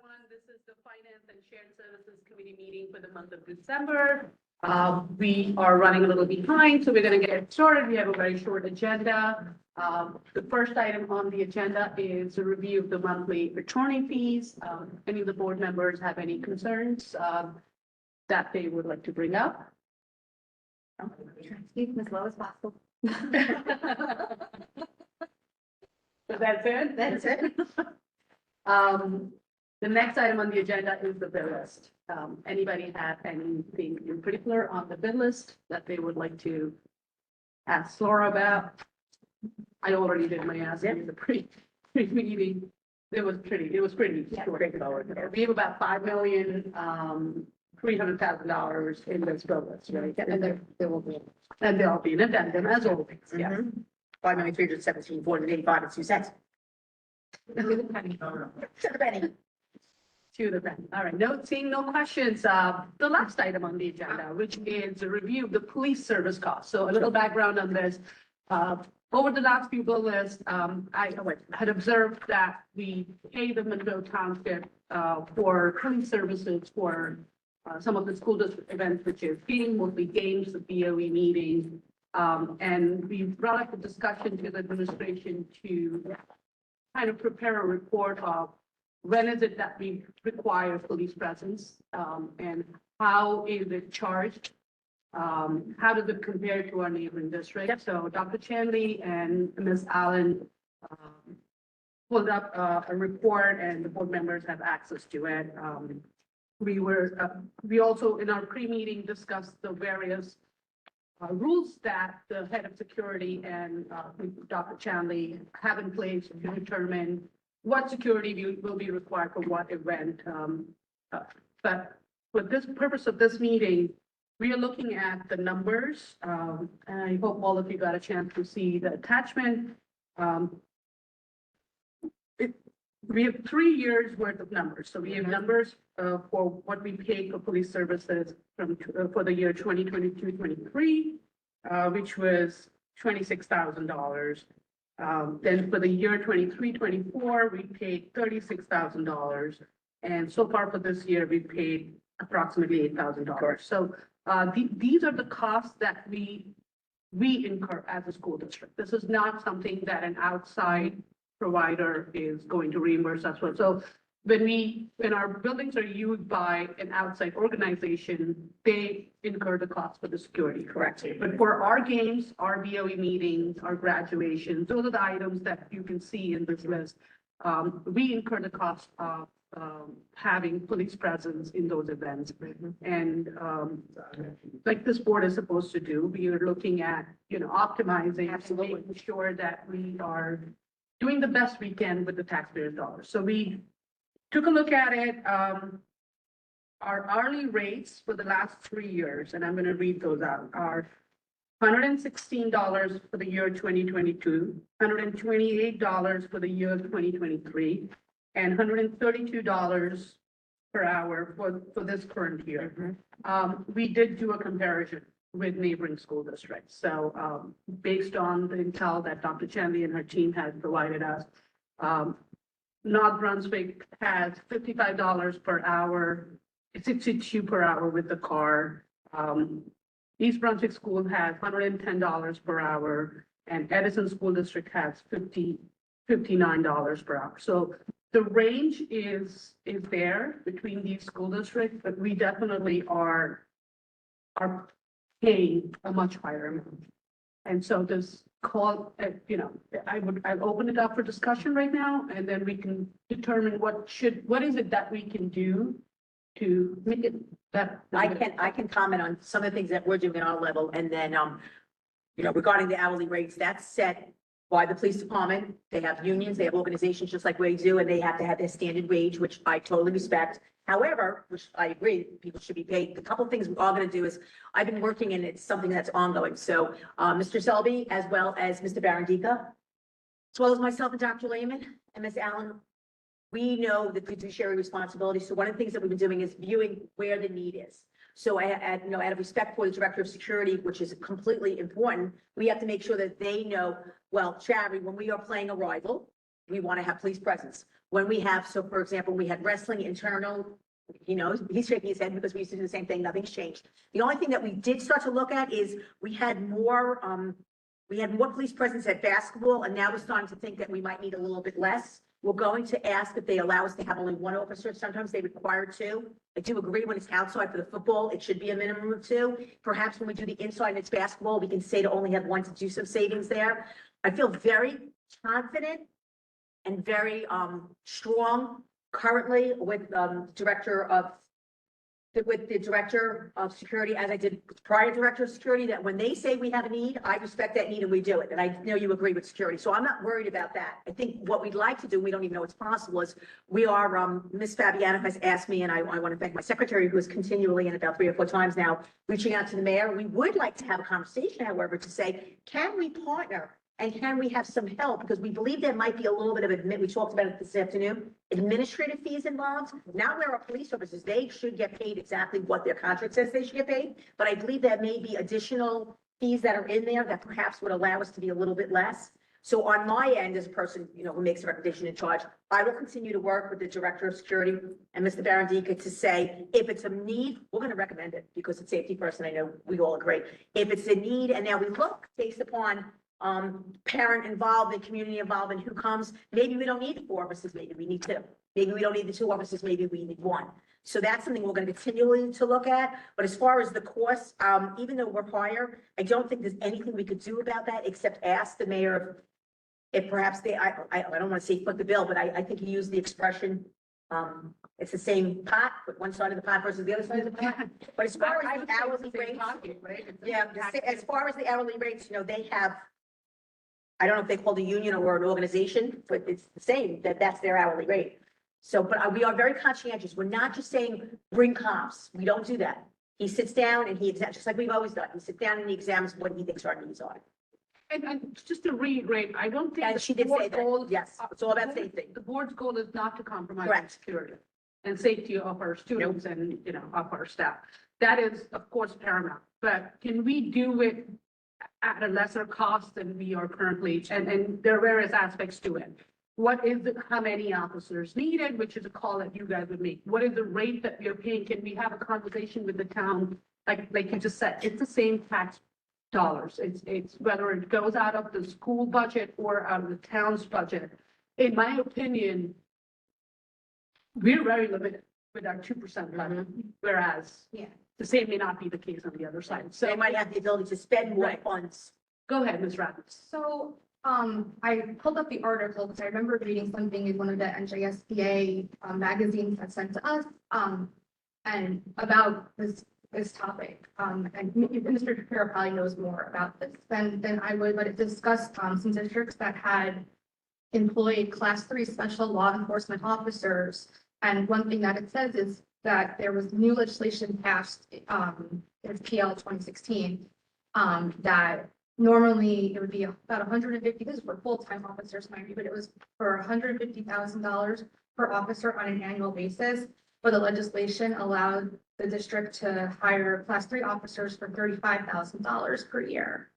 everyone. This is the Finance and Shared Services Committee meeting for the month of December. We are running a little behind, so we're going to get started. We have a very short agenda. The first item on the agenda is a review of the monthly attorney fees. Any of the board members have any concerns that they would like to bring up? Keep as low as possible. That's it? That's it. The next item on the agenda is the bill list. Anybody have anything in particular on the bill list that they would like to ask Laura about? I already did my ask in the pre-meeting. It was pretty short. We have about $5,300,000 in this bill list, right? And there will be. And there'll be an addendum as always, yeah. $5,317,485.02. To the penny. To the penny. To the bank. All right, seeing no questions. The last item on the agenda, which is a review of the police service costs. So a little background on this. Over the last few bill lists, I had observed that we pay the Monroe Township for police services for some of the school district events, which is feeding, mostly games, the BOE meeting. And we brought up a discussion to the administration to kind of prepare a report of when is it that we require police presence, and how is it charged? How does it compare to our neighboring district? Yep. So Dr. Chanley and Ms. Allen pulled up a report, and the board members have access to it. We also in our pre-meeting discussed the various rules that the head of security and Dr. Chanley have in place to determine what security will be required for what event. But for this purpose of this meeting, we are looking at the numbers. And I hope all of you got a chance to see the attachment. We have 3 years worth of numbers. So we have numbers for what we pay for police services for the year 2022-23, which was $26,000. Then for the year 23-24, we paid $36,000. And so far for this year, we paid approximately $8,000. So these are the costs that we incur as a school district. This is not something that an outside provider is going to reimburse us for. So when our buildings are used by an outside organization, they incur the cost for the security. Correct. But for our games, our BOE meetings, our graduations, those are the items that you can see in this list. We incur the cost of having police presence in those events. And like this board is supposed to do, we are looking at, optimizing, absolutely, making sure that we are doing the best we can with the taxpayers' dollars. So we took a look at it. Our hourly rates for the last 3 years, and I'm going to read those out, are $116 for the year 2022, $128 for the year 2023, and $132 per hour for this current year. We did do a comparison with neighboring school districts. So based on the intel that Dr. Chanley and her team has provided us, North Brunswick has $55 per hour, $62 per hour with the car. East Brunswick School has $110 per hour, and Edison School District has $59 per hour. So the range is there between these school districts, but we definitely are paying a much higher amount. And so this call, I'll open it up for discussion right now, and then we can determine what is it that we can do to make it that. I can comment on some of the things that we're doing at our level, and then, regarding the hourly rates, that's set by the police department. They have unions, they have organizations just like we do, and they have to have their standard wage, which I totally respect. However, which I agree, people should be paid. The couple of things we're all going to do is, I've been working and it's something that's ongoing. So Mr. Selby, as well as Mr. Barandica, as well as myself and Dr. Lehman and Ms. Allen, we know the fiduciary responsibility. So one of the things that we've been doing is viewing where the need is. So out of respect for the director of security, which is completely important, we have to make sure that they know, well, Charity, when we are playing a rival, we want to have police presence. When we have, so for example, we had wrestling internal, he knows, he's shaking his head because we used to do the same thing, nothing's changed. The only thing that we did start to look at is we had more police presence at basketball, and now we're starting to think that we might need a little bit less. We're going to ask if they allow us to have only one officer. Sometimes they require two. I do agree when it's outside for the football, it should be a minimum of two. Perhaps when we do the inside and it's basketball, we can say to only have one to do some savings there. I feel very confident and very strong currently with the director of security, as I did with prior director of security, that when they say we have a need, I respect that need and we do it. And I know you agree with security, so I'm not worried about that. I think what we'd like to do, we don't even know it's possible, is we are, Ms. Fabiano has asked me, and I want to thank my secretary, who is continually, and about 3 or 4 times now, reaching out to the mayor. We would like to have a conversation, however, to say, can we partner? And can we have some help? Because we believe there might be a little bit of, we talked about it this afternoon, administrative fees involved. Not where our police officers, they should get paid exactly what their contract says they should get paid. But I believe there may be additional fees that are in there that perhaps would allow us to be a little bit less. So on my end, as a person, who makes a recommendation in charge, I will continue to work with the director of security and Mr. Barandika to say, if it's a need, we're going to recommend it because it's safety first, and I know we all agree. If it's a need, and now we look based upon parent involvement, community involvement, who comes, maybe we don't need the 4 officers, maybe we need 2. Maybe we don't need the 2 officers, maybe we need 1. So that's something we're going to continually to look at. But as far as the cost, even though we're higher, I don't think there's anything we could do about that except ask the mayor if perhaps I don't want to say foot the bill, but I think he used the expression, it's the same pot, but one side of the pot versus the other side of the pot. But as far as the hourly rates, as far as the hourly rates, they have, I don't know if they call it a union or an organization, but it's the same, that's their hourly rate. So, but we are very conscientious. We're not just saying, bring comps. We don't do that. He sits down and just like we've always done, he sits down and he examines what he thinks our needs are. And just to reiterate, I don't think. And she did say that, yes, it's all about safety. The board's goal is not to compromise Correct. security and safety of our students and, of our staff. That is, of course, paramount, but can we do it at a lesser cost than we are currently? And there are various aspects to it. What is how many officers needed, which is a call that you guys would make? What is the rate that we are paying? Can we have a conversation with the town? Like you just said, it's the same tax dollars. It's whether it goes out of the school budget or out of the town's budget. In my opinion, we're very limited with our 2% limit, whereas the same may not be the case on the other side. So they might have the ability to spend more funds. Go ahead, Ms. Rapids. So, I pulled up the article because I remember reading something in one of the NJSBA magazines that sent to us, and about this topic. And Mr. Shapiro probably knows more about this than I would, but it discussed some districts that had employed Class 3 special law enforcement officers. And one thing that it says is that there was new legislation passed, it's PL 2016, that normally it would be about 150, this is for full-time officers, mind you, but it was for $150,000 per officer on an annual basis. But the legislation allowed the district to hire Class 3 officers for $35,000 per year.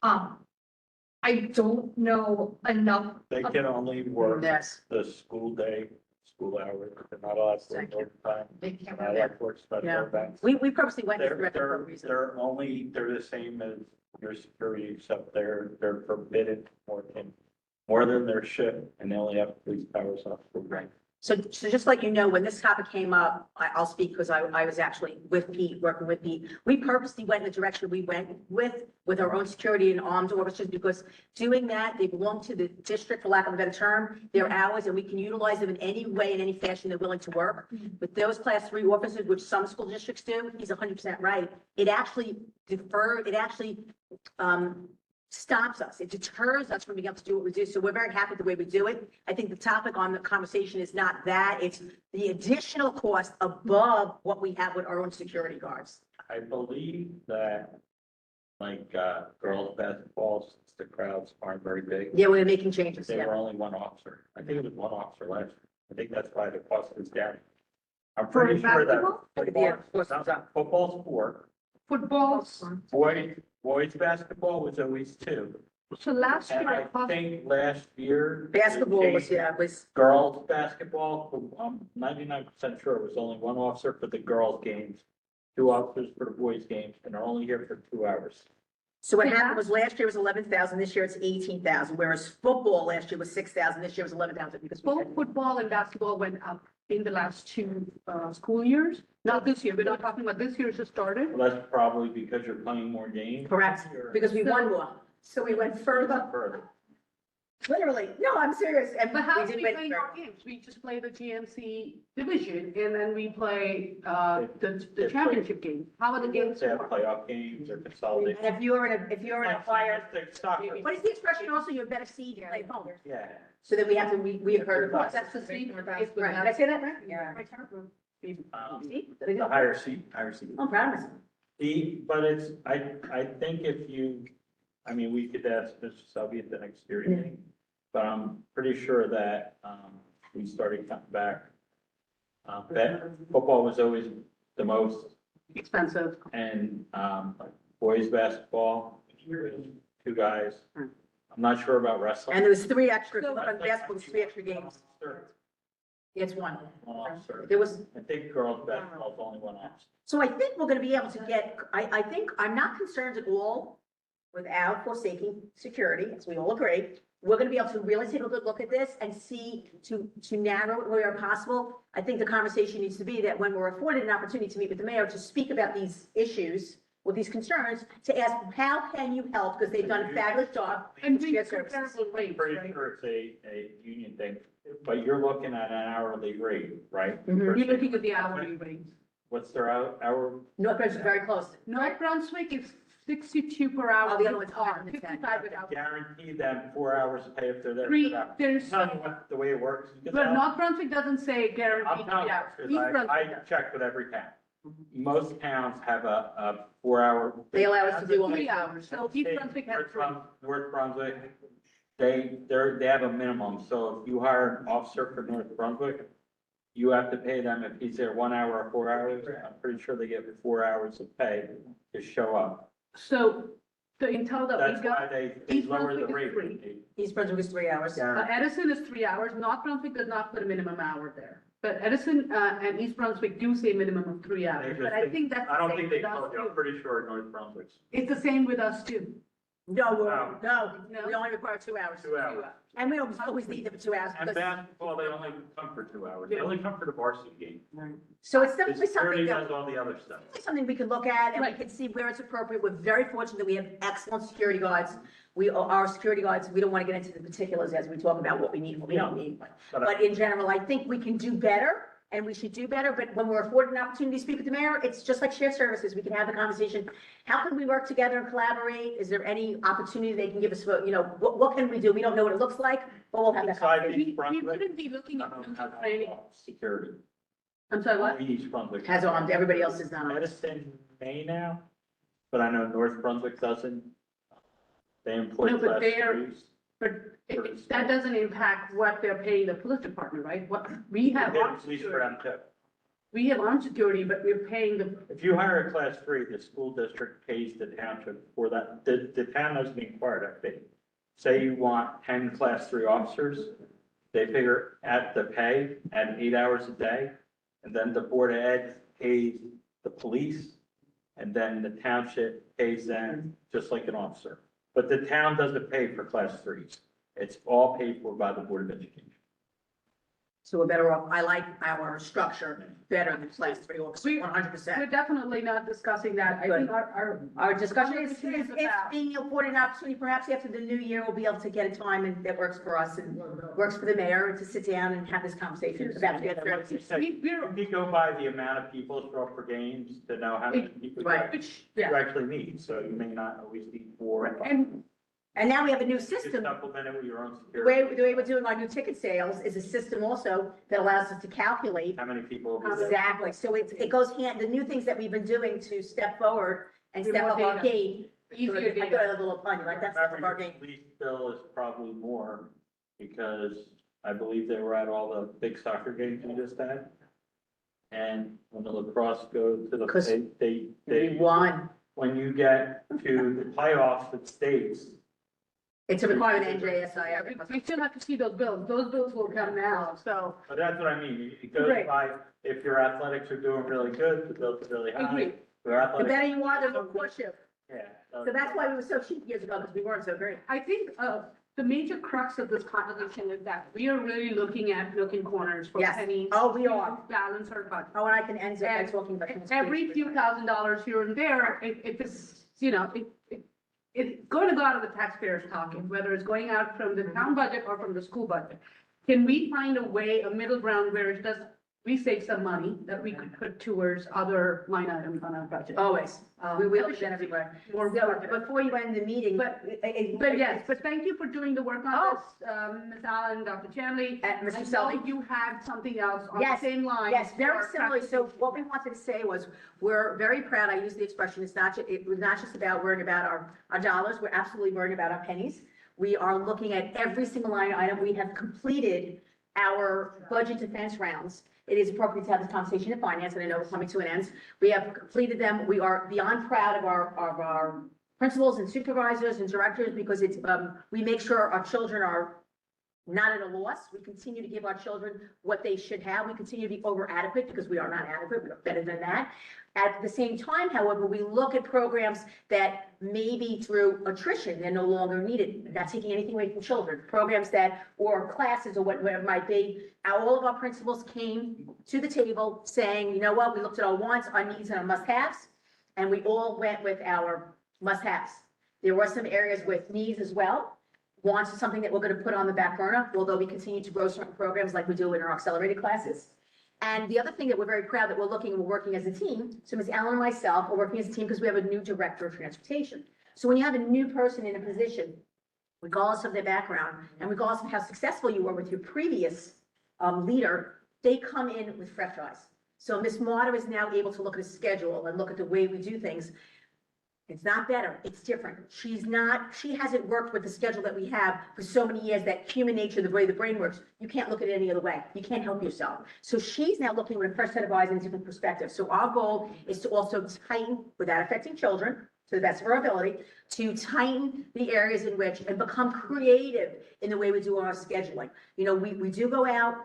I don't know enough. They can only work Yes. the school day, school hours, they're not allowed to work overtime. They can't Not allowed to work special Yeah. events. We purposely went this They're, direction for a they're, reason. they're the same as your security, except they're forbidden working more than their shift, and they only have police powers off. Right. So just like, when this topic came up, I'll speak because I was actually with Pete, working with Pete. We purposely went in the direction we went with our own security and armed officers, because doing that, they belong to the district, for lack of a better term, their hours, and we can utilize them in any way, in any fashion they're willing to work. With those Class 3 officers, which some school districts do, he's 100% right. It actually stops us. It deters us from being able to do what we do. So we're very happy with the way we do it. I think the topic on the conversation is not that, it's the additional cost above what we have with our own security guards. I believe that, girls basketball, since the crowds aren't very big, Yeah, we're making changes, they yeah. were only 1 officer. I think it was 1 officer last year. I think that's why the cost is down. I'm For pretty sure that basketball? Yeah, of course, it's up. football's 4. Football, Boys basketball was always 2. So last And year, I think last year. Basketball was, they yeah, was, Girls basketball, I'm 99% sure it was only one officer for the girls' games, two officers for the boys' games, and they're only here for 2 hours. so what happened was last year was 11,000, this year it's 18,000, whereas football last year was 6,000, this year was 11,000 because we both had. football and basketball went up in the last two school years. Not this year, we're not talking about this year, it just started. Well, that's probably because you're playing more games. Correct, because we won more. So we went further, Further. literally. No, I'm serious. And But how we do did we win play further. our games? We just play the GMC division and then we play the championship game. How are the games? They have playoff games or consolidated. And if you're in a fire, Like soccer. what is the expression also, you're a better seed, you play home. Yeah. So then we have to, we heard the That's the seed. Right, did I say that right? Yeah. See? Did I do The it? higher seat, higher seat. I'm proud of myself. But it's, I think if you, I mean, we could ask Mr. Selby at the next steering meeting, but I'm pretty sure that, we started cutting back. That football was always the most, Expensive. and, boys basketball, 2 guys. Hmm. I'm not sure about wrestling. And there was 3 extra, So- on basketball, was 3 extra games. It's one. Officer. There was, I think girls basketball is only 1 officer. so I think we're gonna be able to get, I think, I'm not concerned at all without forsaking security, as we all agree. We're gonna be able to really take a good look at this and see to narrow it where possible. I think the conversation needs to be that when we're afforded an opportunity to meet with the mayor to speak about these issues, with these concerns, to ask, how can you help? Because they've done a fabulous job. And with we shared services. comparable rates, Pretty right? sure it's a union thing, but you're looking at an hourly rate, right? Mhm. You're looking at the hourly rates. What's their hour? North Branch is very close. North Brunswick is 62 per hour. Oh, the other one's with car, higher than that. 55 without. Guarantee them 4 hours of pay if they're there. Three, for that. there's, Tell me what, the way it works. because but I'll- North Brunswick doesn't say I'm guaranteed telling 3 you, hours. 'cause East I Brunswick does. checked with every town. Most towns have a 4 hour. They allow us to do only 3 hours, so East Brunswick has 3. North Brunswick, they have a minimum, so if you hire an officer for North Brunswick, you have to pay them, if he's there 1 hour or 4 hours, I'm pretty sure they get 4 hours of pay to show up. So the intel that we That's why got, they East lower the Brunswick is rate. free. East Brunswick is 3 hours. Edison is 3 hours. North Brunswick does not put a minimum hour there. But Edison and East Brunswick do say minimum of 3 hours. But I think that's I the don't same think they with us told you, I'm too. pretty sure North Brunswick's It's the same with us too. No, No. no, we only require 2 hours. 2 hours. And we always need them for 2 hours. And because- basketball, they only come for 2 hours, they only come for the varsity game. So it's The definitely security something does that, all the other stuff. definitely something we could look at and we Right. can see where it's appropriate. We're very fortunate that we have excellent security guards. Our security guards, we don't want to get into the particulars as we talk about what we need and what we don't need. But in general, I think we can do better and we should do better. But when we're afforded an opportunity to speak with the mayor, it's just like shared services. We can have the conversation. How can we work together and collaborate? Is there any opportunity they can give us, what can we do? We don't know what it looks like, but we'll have that Besides conversation. East We Brunswick, wouldn't be looking I at don't mental have training. security. I'm sorry, what? Only East Brunswick. Has armed, everybody else is not armed. Edison may now, but I know North Brunswick doesn't. They employ No, but class they are- threes. But that doesn't impact what they're paying the police department, right? What, we have They armed police for security. them too. We have armed security, but we're paying the, If you hire a class 3, the school district pays the township for that. The town doesn't require that fee. Say you want 10 class 3 officers, they figure at the pay at 8 hours a day, and then the Board of Ed pays the police, and then the township pays them just like an officer. But the town doesn't pay for class 3s. It's all paid for by the Board of Education. So we're better off, I like our structure better than class 3 officers, We- 100%. we're definitely not discussing that. I think Our discussion is about- being afforded an opportunity, perhaps after the new year, we'll be able to get a time and that works for us and works for the mayor to sit down and have this conversation about shared Like you services. said, we're, you go by the amount of people that show up for games to know how many people Right. which, you yeah, actually need, so you may not always need 4 or 5. And now we have a new You system. supplement it with your own The security. way we're doing our new ticket sales is a system also that allows us to calculate. How many people will be there? Exactly. So it goes hand, the new things that we've been doing to step forward and step up our More data. game. Easier I data. thought a little pun, like that's step up our Remember, your game. police bill is probably more because I believe they were at all the big soccer games we just had. And when the lacrosse go to the, 'Cause they, We won. when you get to the playoffs with states, It's a requirement in NJSI. We still have to see those bills. Those bills will come now, so. But that's what I mean, it goes Right. by, if your athletics are doing really good, the bills are really high. Agreed. Your The athletics, better you are, the more course you. yeah. So that's why we were so cheap years ago, because we weren't so great. I think, the major crux of this conversation is that we are really looking at looking corners for Yes. pennies. Oh, we to are. Balance our budget. Oh, and I can end up by And talking about. Every few $1,000s here and there, if it's, it's going to go out of the taxpayers' pocket, whether it's going out from the town budget or from the school budget. Can we find a way, a middle ground where it does, we save some money that we could put towards other line items on our budget? Always. We will do that everywhere. More So before you end the meeting. But yes, but thank you for doing the work on Oh. this, Ms. Allen, Dr. Chanley. And Mr. I know Selby. you had something else on the Yes, same line. Yes, very for similarly. So practice. what we wanted to say was, we're very proud, I use the expression, it was not just about worrying about our dollars, we're absolutely worrying about our pennies. We are looking at every single line item. We have completed our budget defense rounds. It is appropriate to have this conversation in finance, and I know we're coming to an end. We have completed them. We are beyond proud of our principals and supervisors and directors, because it's, we make sure our children are not at a loss. We continue to give our children what they should have. We continue to be over adequate, because we are not adequate. We're better than that. At the same time, however, we look at programs that maybe through attrition, they're no longer needed. Not taking anything away from children. Programs that, or classes, or whatever it might be. All of our principals came to the table saying, you know what, we looked at our wants, our needs, and our must-haves, and we all went with our must-haves. There were some areas with needs as well. Wants is something that we're going to put on the back burner, although we continue to grow certain programs like we do in our accelerated classes. And the other thing that we're very proud that we're working as a team. So Ms. Allen and myself are working as a team because we have a new director of transportation. So when you have a new person in a position, regardless of their background and regardless of how successful you were with your previous leader, they come in with fresh eyes. So Ms. Marta is now able to look at a schedule and look at the way we do things. It's not better, it's different. She hasn't worked with the schedule that we have for so many years, that human nature, the way the brain works, you can't look at it any other way. You can't help yourself. So she's now looking with a fresh set of eyes and a different perspective. So our goal is to also tighten, without affecting children, to the best of our ability, to tighten the areas in which, and become creative in the way we do our scheduling. We do go out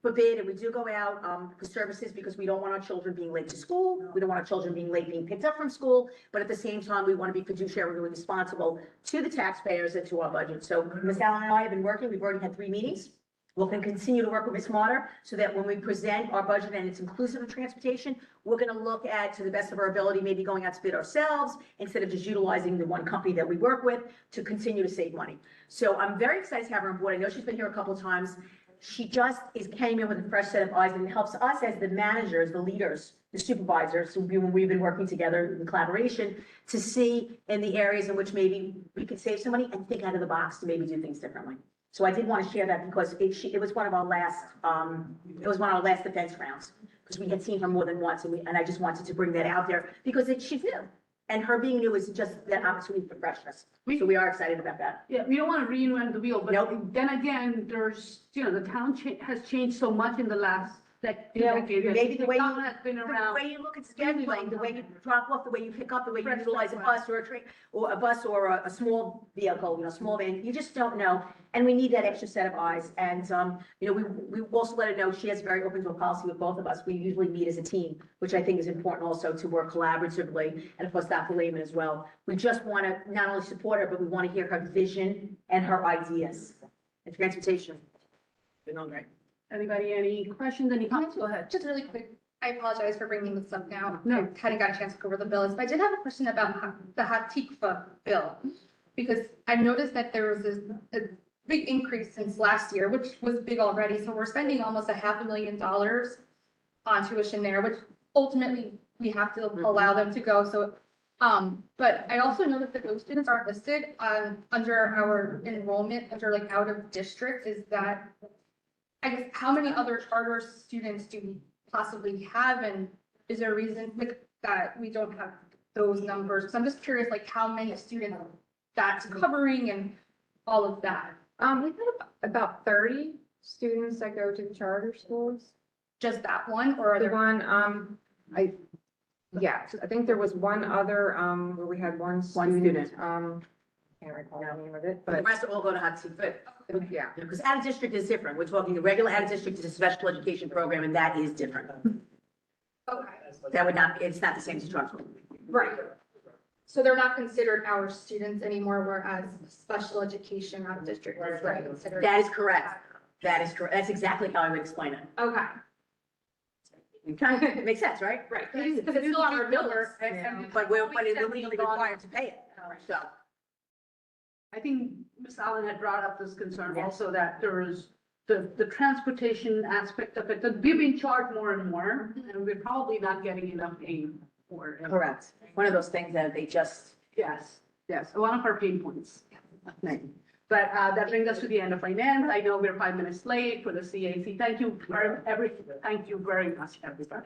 for bid, and we do go out for services, because we don't want our children being late to school. We don't want our children being late being picked up from school. But at the same time, we want to be fiduciary and responsible to the taxpayers and to our budget. So Ms. Allen and I have been working. We've already had 3 meetings. We'll continue to work with Ms. Marta, so that when we present our budget and it's inclusive of transportation, we're going to look at, to the best of our ability, maybe going out to bid ourselves instead of just utilizing the one company that we work with, to continue to save money. So I'm very excited to have her on board. I know she's been here a couple of times. She just came in with a fresh set of eyes, and it helps us as the managers, the leaders, the supervisors, when we've been working together in collaboration, to see in the areas in which maybe we could save some money and think out of the box to maybe do things differently. So I did want to share that, because it was one of our last, defense rounds, because we had seen her more than once, and I just wanted to bring that out there, because she's new. And her being new is just that opportunity for freshness. So we are excited about that. Yeah, we don't want to reinvent the wheel, but Nope. then again, there's, the town has changed so much in the last decade. Maybe the way town has been The around. way you look at scheduling, the way you drop off, the way you pick up, the way you Fresh utilize a background. bus or a train, or a bus or a small vehicle, small van, you just don't know. And we need that extra set of eyes. And, we also let her know she is very open to a policy with both of us. We usually meet as a team, which I think is important also, to work collaboratively, and of course, Dr. Lehman as well. We just want to not only support her, but we want to hear her vision and her ideas. And transportation. Been on great. Anybody, any questions, any comments? Go ahead. Just really quick, I apologize for bringing this up now. No. I hadn't got a chance to go over the bills, but I did have a question about the Hatikva bill. Because I've noticed that there was a big increase since last year, which was big already. So we're spending almost $500,000 on tuition there, which ultimately we have to allow them to go. So, but I also noticed that those students aren't listed under our enrollment, under like out of district. Is that, I guess, how many other charter students do we possibly have? And is there a reason with that we don't have those numbers? Because I'm just curious, like how many students that's covering and all of that. We have about 30 students that go to the charter schools. Just that one, or are The there? one, I think there was one other, where we had one student. Can't recall the name of it, The but rest all go to hot seat. yeah. Because out of district is different. We're talking the regular out of district is a special education program, and that is different. Okay, That would not, it's not the same as charter school. right. So they're not considered our students anymore, whereas special education out of district is right considered. That is correct. That is correct. That's exactly how I would explain it. Okay, Okay, it makes sense, right? right, because it's still on our bill list. But it's legally required to pay it. So, I think Ms. Allen had brought up this concern also that there is the transportation aspect of it, that we've been charged more and more, and we're probably not getting enough aid for it. correct. One of those things that they just, Yes, yes, one of our pain points. But that brings us to the end of finance. I know we're 5 minutes late for the CAC. Thank you very much, everybody.